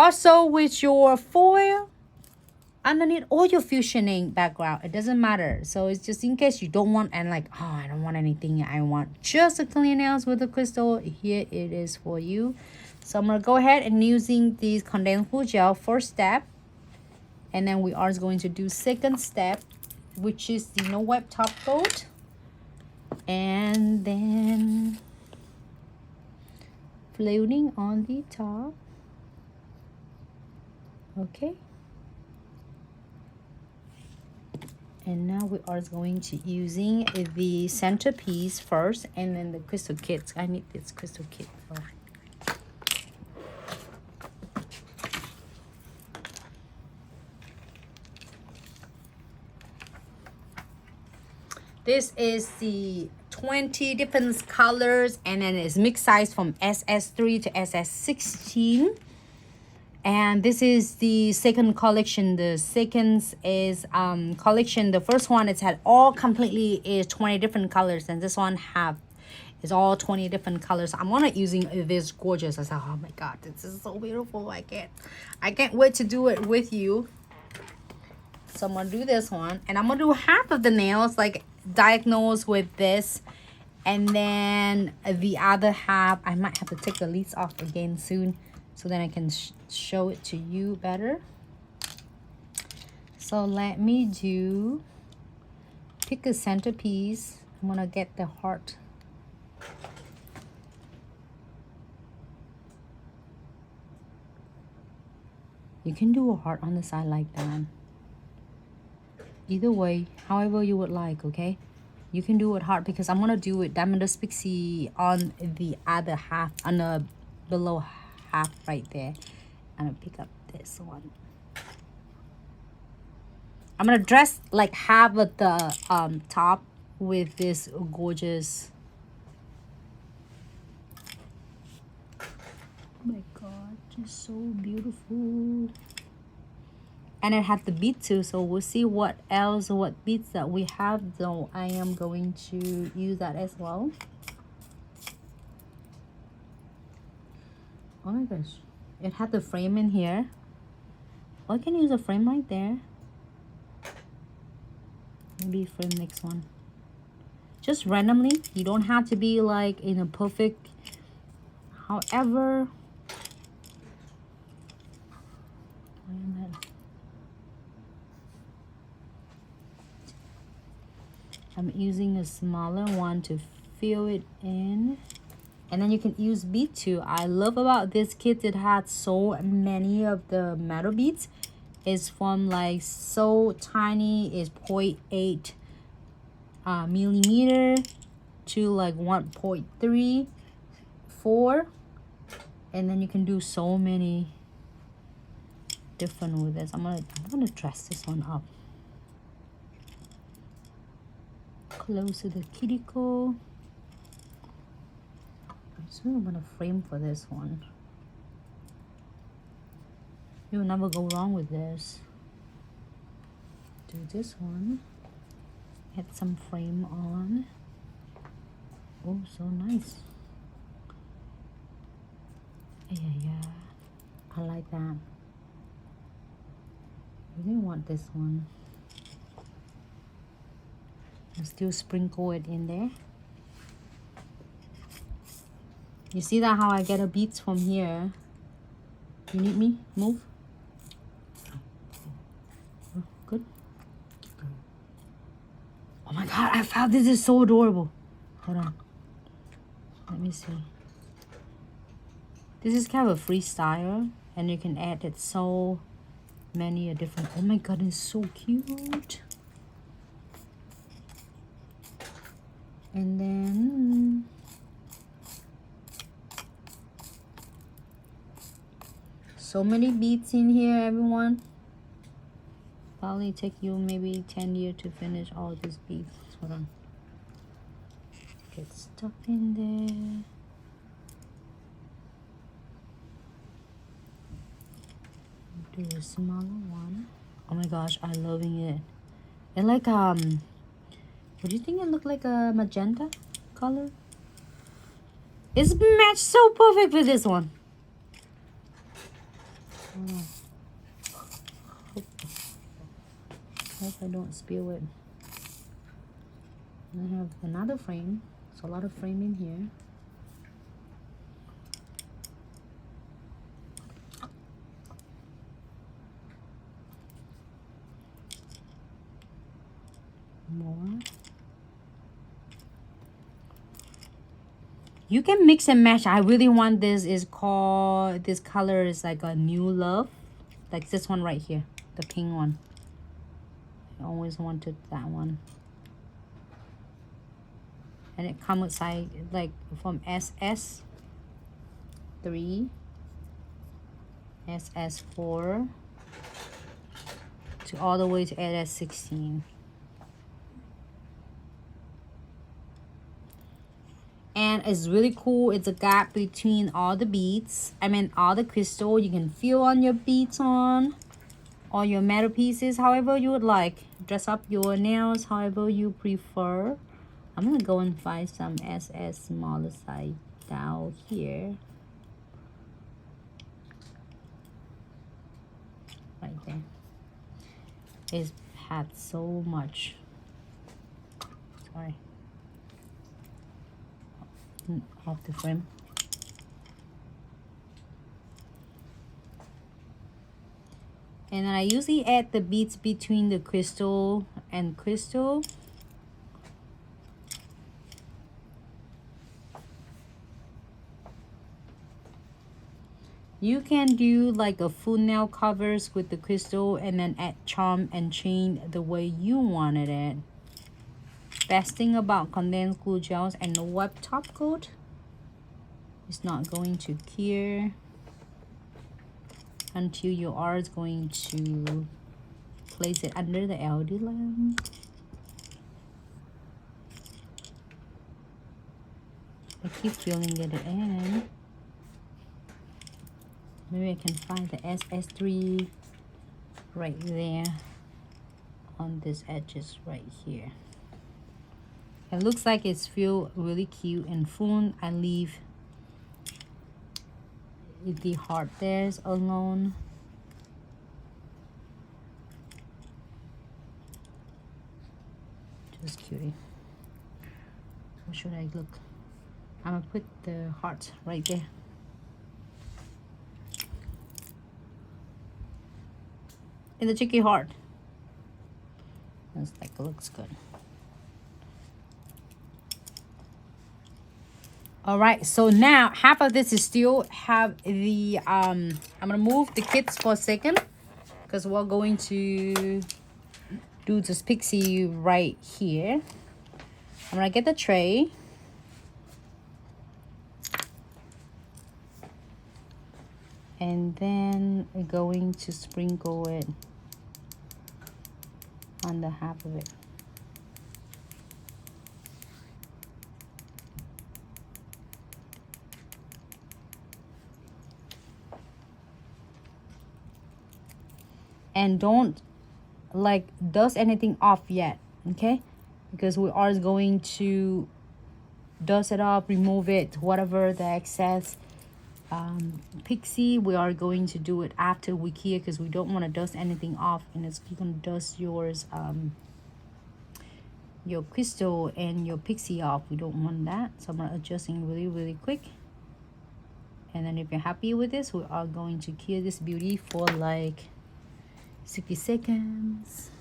Also with your foil underneath or your fusioning background, it doesn't matter. So it's just in case you don't want, and like, oh, I don't want anything, I want just a clean nails with a crystal, here it is for you. So I'm gonna go ahead and using this condensed glue gel first step, and then we are going to do second step, which is the no wipe top coat, and then floating on the top. Okay, and now we are going to using the centerpiece first, and then the crystal kits. I need this crystal kit. Oh. This is the 20 different colors, and then it's mixed size from SS3 to SS16. And this is the second collection. The second is collection. The first one it's had all completely is 20 different colors, and this one is all 20 different colors. I'm gonna using this gorgeous. I said, oh my god, this is so beautiful. I can't wait to do it with you. So I'm gonna do this one, and I'm gonna do half of the nails like diagonals with this, and then the other half I might have to take the leaves off again soon, so then I can show it to you better. So let me pick a centerpiece. I'm gonna get the heart. You can do a heart on the side like that. Either way, however you would like, okay? You can do it hard, because I'm gonna do it Diamond Dust Pixie on the other half, on the below half right there. I'm gonna pick up this one. I'm gonna dress like half of the top with this gorgeous. Oh my god, just so beautiful. And it has the bead too, so we'll see what beads that we have, though I am going to use that as well. Oh my gosh, it had the frame in here. Oh, I can use a frame right there. Maybe frame next one. Just randomly, you don't have to be like in a perfect, however. I'm using a smaller one to fill it in, and then you can use bead too. I love about this kit, it had so many of the metal beads. It's from like so tiny, is 0.8 millimeter to like 1.34, and then you can do so many different with this. I'm gonna dress this one up close to the cuticle. So I'm gonna frame for this one. You'll never go wrong with this. Do this one. Add some frame on. Oh, so nice. Yeah. I like that. I didn't want this one. I'll still sprinkle it in there. You see that how I get a beads from here? You need me? Move. Oh, good. Oh my god, I found this is so adorable. Hold on. Let me see. This is kind of a freestyle, and you can add it so many different. Oh my god, it's so cute. And then so many beads in here, everyone. Probably take you maybe 10 years to finish all these beads. Hold on. Get stuff in there. Do a smaller one. Oh my gosh, I'm loving it. It's like what do you think it looked like, a magenta color? It's matched so perfect with this one. Hope I don't spill it. I have another frame. There's a lot of frame in here. More. You can mix and match. I really want this. Is called, this color is like a New Love, like this one right here, the pink one. I always wanted that one. And it comes like from SS3, SS4 to all the way to SS16. And it's really cool. It's a gap between all the beads. I mean all the crystal. You can feel on your beads on, or your metal pieces, however you would like. Dress up your nails however you prefer. I'm gonna go and find some SS smaller size down here. Right there. It's had so much. Sorry. Off the frame. And I usually add the beads between the crystal and crystal. You can do like a full nail covers with the crystal and then add charm and chain the way you wanted it. Best thing about condensed glue gels and the web top coat, it's not going to cure until you are going to place it under the LED lamp. I keep filling it in. Maybe I can find the SS3 right there on these edges right here. It looks like it's feel really cute and fun. I leave the heart there alone. Just cutie. How should I look? I'm gonna put the heart right there. And the cheeky heart. Looks like it looks good. All right, so now half of this is still have the I'm gonna move the kits for a second because we're going to do this Pixie right here. I'm gonna get the tray. And then we're going to sprinkle it on the half of it. And don't like dust anything off yet, okay? Because we are going to dust it off, remove it, whatever the excess. Pixie, we are going to do it after we cure because we don't want to dust anything off, and it's you're gonna dust yours your crystal and your Pixie off. We don't want that, so I'm gonna adjusting really quick. And then if you're happy with this, we are going to cure this beauty for like 60 seconds.